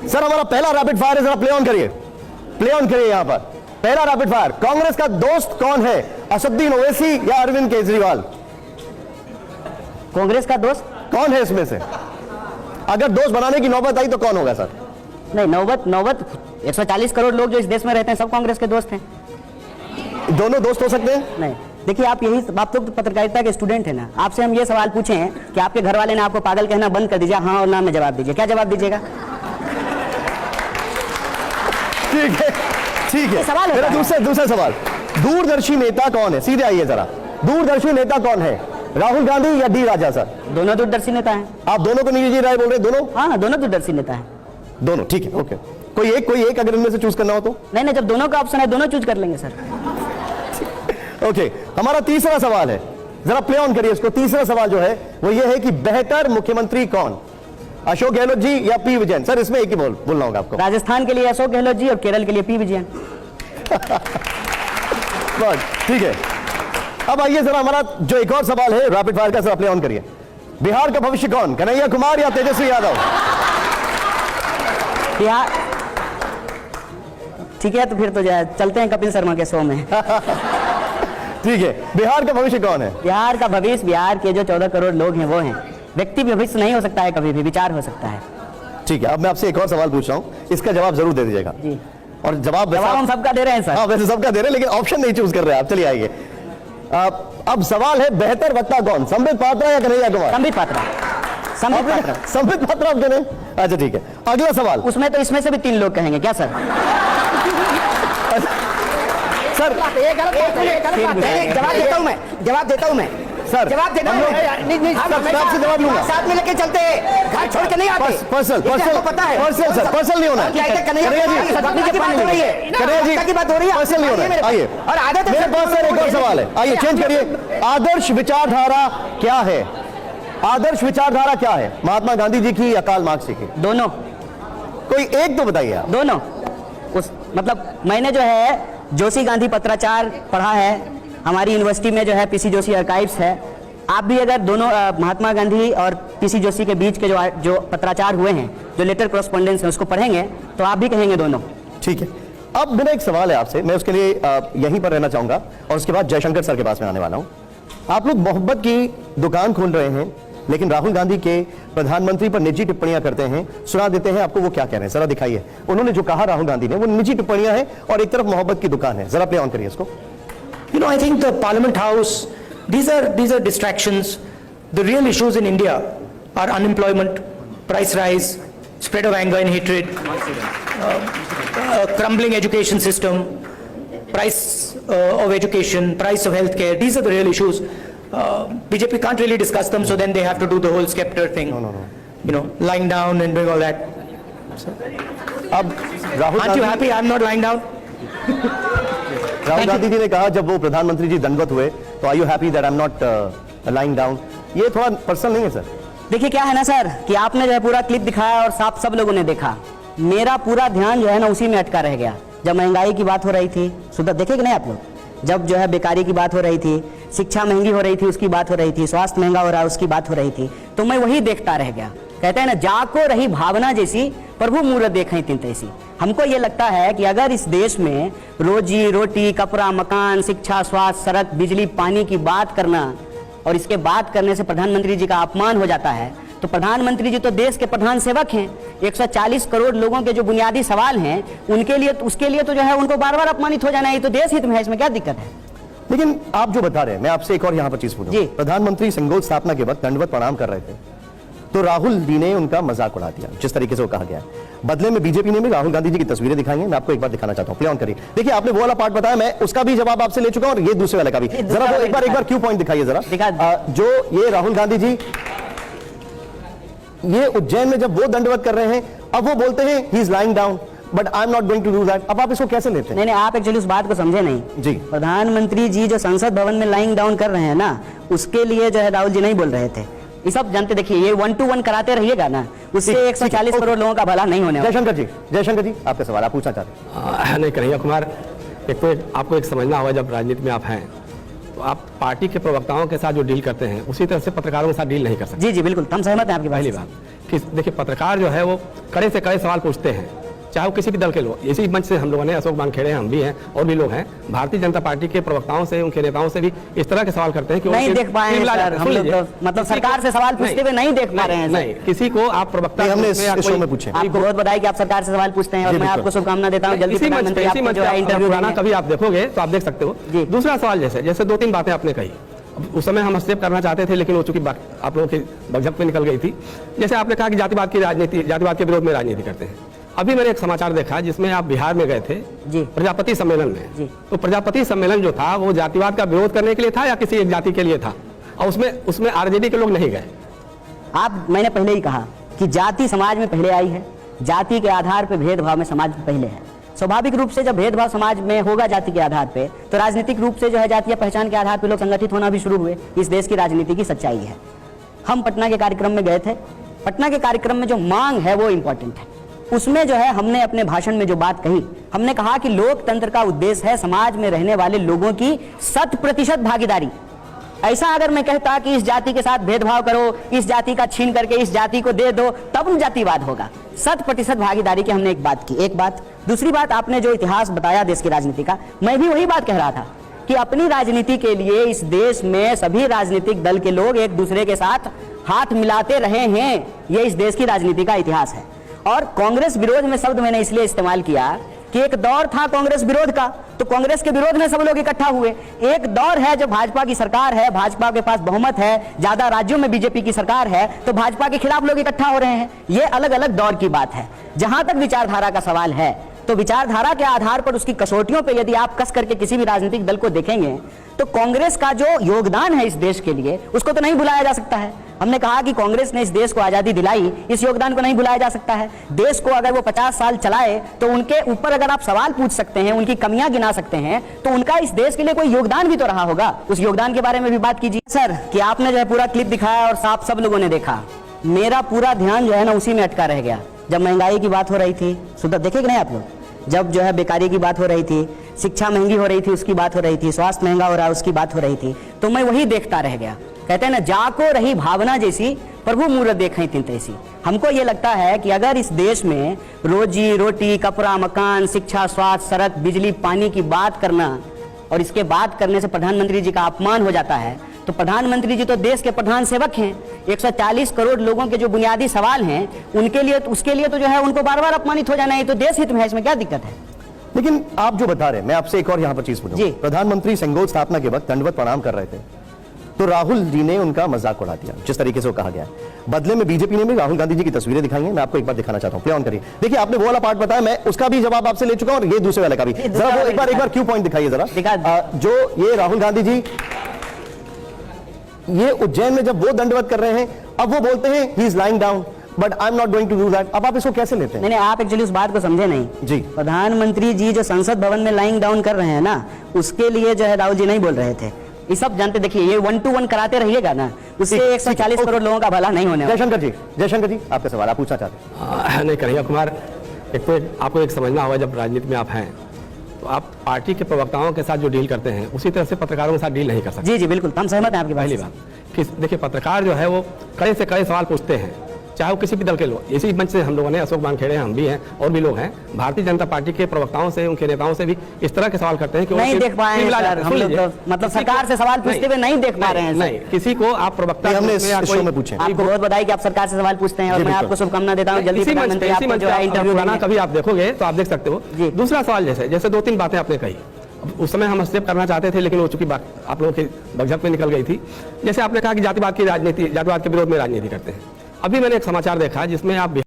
Sir हमारा पहला rapid fire है, जरा प्ले ऑन करिए, प्ले ऑन करिए। यहां पर पहला रैपिड फायर, कांग्रेस का दोस्त कौन है, असदुद्दीन ओवैसी या अरविंद केजरीवाल? कांग्रेस का दोस्त कौन है इसमें से? अगर दोस्त बनाने की नौबत आई तो कौन होगा सर? नहीं, नौबत 140 करोड़ लोग जो इस देश में रहते हैं सब कांग्रेस के दोस्त हैं। दोनों दोस्त हो सकते हैं? नहीं, देखिए आप तो पत्रकारिता के स्टूडेंट हैं ना, आपसे हम ये सवाल पूछे हैं कि आपके घर वाले ने आपको पागल कहना बंद कर दीजिए, हाँ और ना में जवाब दीजिए, क्या जवाब दीजिएगा? ठीक है, ठीक है। सवाल मेरा दूसरा सवाल, दूरदर्शी नेता कौन है? सीधे आइए जरा, दूरदर्शी नेता कौन है, राहुल गांधी या डी राजा? सर दोनों दूरदर्शी नेता हैं। आप दोनों को निजी राय बोल रहे हैं? दोनों? हाँ, दोनों दूरदर्शी नेता हैं। दोनों, ठीक है, ओके। कोई एक अगर इनमें से चूज करना हो तो? नहीं, जब दोनों का ऑप्शन है दोनों चूज कर लेंगे सर। ओके, हमारा तीसरा सवाल है, जरा प्ले ऑन करिए इसको। तीसरा सवाल जो है वो ये है कि बेहतर मुख्यमंत्री कौन, अशोक गहलोत जी या पी विजयन? सर इसमें एक ही बोलना होगा आपको। राजस्थान के लिए अशोक गहलोत जी और केरल के लिए पी विजयन। ठीक है, अब आइए जरा हमारा जो एक और सवाल है रैपिड फायर का, जरा प्ले ऑन करिए। बिहार का भविष्य कौन, कन्हैया कुमार या तेजस्वी यादव? बिहार, ठीक है, तो फिर तो चलते हैं कपिल शर्मा के शो में। ठीक है, बिहार का भविष्य कौन है? बिहार का भविष्य, बिहार के जो 14 करोड़ लोग हैं वो हैं। व्यक्ति भविष्य नहीं हो सकता है, कभी भी विचार हो सकता है। ठीक है, अब मैं आपसे एक और सवाल पूछ रहा हूं, इसका जवाब जरूर दे दीजिएगा जी। और जवाब हम सबका दे रहे हैं सर। हाँ, वैसे सबका दे रहे हैं, लेकिन ऑप्शन नहीं चूज कर रहे हैं आप। चलिए आइए, अब सवाल है बेहतर वक्ता कौन, संबित पात्रा या कन्हैया कुमार? संबित पात्रा। संबित पात्रा आप कह रहे हैं? अच्छा ठीक है, अगला सवाल। उसमें तो इसमें से भी 3 लोग कहेंगे क्या सर? सर जवाब देता हूं मैं सर, जवाब देता हूं। आपसे जवाब लूंगा, साथ में लेके चलते हैं, घर छोड़ के नहीं आते। पर्सनल पता है, पर्सनल नहीं होना है। कन्हैया जी की बात हो रही है, पर्सनल नहीं होना है। आइए, और आदत मेरे पास सर एक और सवाल है, आइए चेंज करिए। आदर्श विचारधारा क्या है, आदर्श विचारधारा क्या है, महात्मा गांधी जी की या कार्ल मार्क्स जी की? दोनों। कोई एक तो बताइए आप। दोनों। मतलब मैंने जो है जोशी गांधी पत्राचार पढ़ा है, हमारी यूनिवर्सिटी में जो है पीसी जोशी आर्काइव्स है। आप भी अगर दोनों महात्मा गांधी और पीसी जोशी के बीच के जो पत्राचार हुए हैं, जो लेटर कॉरेस्पॉन्डेंस है, उसको पढ़ेंगे तो आप भी कहेंगे दोनों। ठीक है, अब मेरा एक सवाल है आपसे, मैं उसके लिए यहीं पर रहना चाहूंगा और उसके बाद जयशंकर सर के पास में आने वाला हूं। आप लोग मोहब्बत की दुकान खोल रहे हैं, लेकिन राहुल गांधी के प्रधानमंत्री पर निजी टिप्पणियां करते हैं, सुना देते हैं आपको, वो क्या कह रहे हैं जरा दिखाइए। उन्होंने जो कहा राहुल गांधी ने वो निजी टिप्पणियां हैं और एक तरफ मोहब्बत की दुकान है, जरा प्ले ऑन करिए इसको। You know, I think the Parliament House, these are distractions. The real issues in India are unemployment, price rise, spread of anger and hatred, crumbling education system, price of education, price of healthcare. These are the real issues. BJP can't really discuss them, so then they have to do the whole scepter thing. No. You know, lying down and doing all that. So, अब Rahul, aren't you happy? I'm not lying down. Rahul Gandhi ji ने कहा जब वो प्रधानमंत्री जी दंडवत हुए तो are you happy that I am not lying down? ये थोड़ा पर्सनल नहीं है सर? देखिए क्या है ना सर कि आपने जो है पूरा क्लिप दिखाया और साफ सब लोगों ने देखा, मेरा पूरा ध्यान जो है ना उसी में अटका रह गया। जब महंगाई की बात हो रही थी, सुधा देखे कि नहीं आप लोग, जब जो है बेकारी की बात हो रही थी, शिक्षा महंगी हो रही थी उसकी बात हो रही थी, स्वास्थ्य महंगा हो रहा है उसकी बात हो रही थी, तो मैं वही देखता रह गया। कहते हैं ना, जाको रही भावना जैसी प्रभु मूरत देखें तीन तैसी। हमको ये लगता है कि अगर इस देश में रोजी रोटी, कपड़ा, मकान, शिक्षा, स्वास्थ्य, सड़क, बिजली, पानी की बात करना और इसके बात करने से प्रधानमंत्री जी का अपमान हो जाता है, तो प्रधानमंत्री जी तो देश के प्रधान सेवक हैं। 140 करोड़ लोगों के जो बुनियादी सवाल हैं उनके लिए, उसके लिए तो जो है उनको बार बार अपमानित हो जाना है, ये तो देश हित में है, इसमें क्या दिक्कत है? लेकिन आप जो बता रहे हैं, मैं आपसे एक और यहाँ पर चीज पूछूं। प्रधानमंत्री सिंगोल स्थापना के वक्त दंडवत प्रणाम कर रहे थे, तो राहुल जी ने उनका मजाक उड़ा दिया, जिस तरीके से वो कहा गया है। बदले में बीजेपी ने भी राहुल गांधी जी की तस्वीरें दिखाई हैं। मैं आपको एक बार दिखाना चाहता हूं, प्ले ऑन करिए। देखिए आपने वो वाला पार्ट बताया, मैं उसका भी जवाब आपसे ले चुका हूं और ये दूसरे वाले का भी। जरा वो एक बार क्यू पॉइंट दिखाइए जरा। जो ये राहुल गांधी जी ये उज्जैन में जब वो दंडवत कर रहे हैं, अब वो बोलते हैं he is lying down, but I am not going to do that. अब आप इसको कैसे लेते हैं? नहीं, आप एक्चुअली उस बात को समझे नहीं जी। प्रधानमंत्री जी जो संसद भवन में लाइंग डाउन कर रहे हैं ना, उसके लिए जो है राहुल जी नहीं बोल रहे थे। ये सब जानते, देखिए ये 1 to 1 कराते रहिएगा ना, उससे 140 करोड़ लोगों का भला नहीं होने वाला। जयशंकर जी आपका सवाल आप पूछना चाहते हैं? नहीं, कन्हैया कुमार, एक तो आपको एक समझना होगा, जब राजनीति में आप हैं तो आप पार्टी के प्रवक्ताओं के साथ जो डील करते हैं उसी तरह से पत्रकारों के साथ डील नहीं कर सकते। जी जी बिल्कुल, हम सहमत हैं आपकी पहली बात बात कि देखिए पत्रकार जो है वो कड़े से कड़े सवाल पूछते हैं, चाहे वो किसी भी दल के लोग। इसी मंच से हम लोगों ने, अशोक वानखेड़े हम भी हैं और भी लोग हैं, भारतीय जनता पार्टी के प्रवक्ताओं से, उनके नेताओं से भी इस तरह के सवाल करते हैं कि नहीं देख पाए हैं सर, हम लोग तो मतलब सरकार से सवाल पूछते हुए नहीं देख पा रहे हैं। नहीं, किसी को आप प्रवक्ता नहीं, हमने इस शो में पूछे। आपको बहुत बधाई कि आप सरकार से सवाल पूछते हैं और मैं आपको शुभकामना देता हूँ। जल्दी प्रधानमंत्री आपको जो है इंटरव्यू देना, कभी आप देखोगे तो आप देख सकते हो। दूसरा सवाल जैसे 2-3 बातें आपने कही, उस समय हम हस्तक्षेप करना चाहते थे लेकिन वो चूंकि आप लोगों की बगझक में निकल गई थी। जैसे आपने कहा कि जातिवाद की राजनीति, जातिवाद के विरोध में राजनीति करते हैं। अभी मैंने एक समाचार देखा जिसमें आप बिहार में गए थे जी, प्रजापति सम्मेलन में जी। तो प्रजापति सम्मेलन जो था वो जातिवाद का विरोध करने के लिए था या किसी एक जाति के लिए था, और उसमें आरजेडी के लोग नहीं गए। मैंने पहले ही कहा कि जाति समाज में पहले आई है, जाति के आधार पर भेदभाव में समाज में पहले है। स्वाभाविक रूप से जब भेदभाव समाज में होगा जाति के आधार पे, तो राजनीतिक रूप से जो है जातीय पहचान के आधार पर लोग संगठित होना भी शुरू हुए। इस देश की राजनीति की सच्चाई है। हम पटना के कार्यक्रम में गए थे, पटना के कार्यक्रम में जो मांग है वो इंपॉर्टेंट है। उसमें जो है हमने अपने भाषण में जो बात कही, हमने कहा कि लोकतंत्र का उद्देश्य है समाज में रहने वाले लोगों की 100% भागीदारी। ऐसा अगर मैं कहता कि इस जाति के साथ भेदभाव करो, इस जाति का छीन करके इस जाति को दे दो, तब जातिवाद होगा। 100% भागीदारी की हमने एक बात की। एक बात। दूसरी बात, आपने जो इतिहास बताया देश की राजनीति का, मैं भी वही बात कह रहा था कि अपनी राजनीति के लिए इस देश में सभी राजनीतिक दल के लोग एक दूसरे के साथ हाथ मिलाते रहे हैं। ये इस देश की राजनीति का इतिहास है। और कांग्रेस विरोध में शब्द मैंने इसलिए इस्तेमाल किया कि एक दौर था कांग्रेस विरोध का, तो कांग्रेस के विरोध में सब लोग इकट्ठा हुए। एक दौर है जब भाजपा की सरकार है, भाजपा के पास बहुमत है, ज्यादा राज्यों में बीजेपी की सरकार है, तो भाजपा के खिलाफ लोग इकट्ठा हो रहे हैं। ये अलग अलग दौर की बात है। जहां तक विचारधारा का सवाल है, तो विचारधारा के आधार पर उसकी कसौटियों पर यदि आप कस करके किसी भी राजनीतिक दल को देखेंगे, तो कांग्रेस का जो योगदान है इस देश के लिए, उसको तो नहीं भुलाया जा सकता है। हमने कहा कि कांग्रेस ने इस देश को आजादी दिलाई, इस योगदान को नहीं भुलाया जा सकता है। देश को अगर वो 50 साल चलाए, तो उनके ऊपर अगर आप सवाल पूछ सकते हैं, उनकी कमियां गिना सकते हैं, तो उनका इस देश के लिए कोई योगदान भी तो रहा होगा। उस योगदान के बारे में भी बात कीजिए सर। कि आपने जो है पूरा क्लिप दिखाया और साफ सब लोगों ने देखा, मेरा पूरा ध्यान जो है ना उसी में अटका रह गया। जब महंगाई की बात हो रही थी, सुधा देखे कि नहीं आप लोग, जब जो है बेकारी की बात हो रही थी, शिक्षा महंगी हो रही थी उसकी बात हो रही थी, स्वास्थ्य महंगा हो रहा है उसकी बात हो रही थी, तो मैं वही देखता रह गया। कहते हैं ना, जाको रही भावना जैसी प्रभु मूरत देखें तिन तैसी। हमको ये लगता है कि अगर इस देश में रोजी रोटी, कपड़ा, मकान, शिक्षा, स्वास्थ्य, सड़क, बिजली, पानी की बात करना और इसके बात करने से प्रधानमंत्री जी का अपमान हो जाता है, तो प्रधानमंत्री जी तो देश के प्रधान सेवक हैं। 140 करोड़ लोगों के जो बुनियादी सवाल हैं उनके लिए, उसके लिए तो जो है उनको बार बार अपमानित हो जाना है। तो देश हित में है, इसमें क्या दिक्कत है? लेकिन आप जो बता रहे हैं, मैं आपसे एक और यहां पर चीज पूछूं। प्रधानमंत्री संगोल स्थापना के वक्त दंडवत प्रणाम कर रहे थे, तो राहुल जी ने उनका मजाक उड़ा दिया, जिस तरीके से वो कहा गया है। बदले में बीजेपी ने भी राहुल गांधी जी की तस्वीरें दिखाई हैं। मैं आपको एक बार दिखाना चाहता हूं, प्ले ऑन करिए। देखिए, आपने वो वाला पार्ट बताया, मैं उसका भी जवाब आपसे ले चुका हूं और ये दूसरे वाले का भी। जरा वो एक बार क्यों पॉइंट दिखाइए जरा। जो ये राहुल गांधी जी ये उज्जैन में जब वो दंडवत कर रहे हैं, अब वो बोलते हैं he is lying down, but I am not going to do that. अब आप इसको कैसे लेते हैं? नहीं, आप एक्चुअली उस बात को समझे नहीं जी। प्रधानमंत्री जी जो संसद भवन में लाइंग डाउन कर रहे हैं ना, उसके लिए जो है राहुल जी नहीं बोल रहे थे। ये सब जानते। देखिए, ये 1 to 1 कराते रहिएगा ना, उससे 140 करोड़ लोगों का भला नहीं होने वाला। जयशंकर जी आपका सवाल आप पूछना चाहते हैं? नहीं, कन्हैया कुमार, एक तो आपको एक समझना होगा, जब राजनीति में आप हैं तो आप पार्टी के प्रवक्ताओं के साथ जो डील करते हैं उसी तरह से पत्रकारों के साथ डील नहीं कर सकते। जी जी बिल्कुल, हम सहमत हैं आपकी पहली बात कि देखिए पत्रकार जो है वो कड़े से कड़े सवाल पूछते हैं, चाहे वो किसी भी दल के लोग। इसी मंच से हम लोगों ने, अशोक वानखेड़े हम भी हैं और भी लोग हैं, भारतीय जनता पार्टी के प्रवक्ताओं से, उनके नेताओं से भी इस तरह के सवाल करते हैं कि नहीं देख पाए हैं सर, हम लोग तो मतलब सरकार से सवाल पूछते हुए नहीं देख पा रहे हैं। नहीं, किसी को आप प्रवक्ता, हमने इस शो में पूछे। आपको बहुत बधाई कि आप सरकार से सवाल पूछते हैं और मैं आपको शुभकामना देता हूं। जल्दी प्रधानमंत्री आपको जो है इंटरव्यू देना, कभी आप देखोगे तो आप देख सकते हो। दूसरा सवाल जैसे 2-3 बातें आपने कही, उस समय हम हस्तक्षेप करना चाहते थे लेकिन वो चूंकि आप लोगों की बगझक में निकल गई थी। जैसे आपने कहा कि जातिवाद की राजनीति, जातिवाद के विरोध में राजनीति करते हैं। अभी मैंने एक समाचार देखा जिसमें आप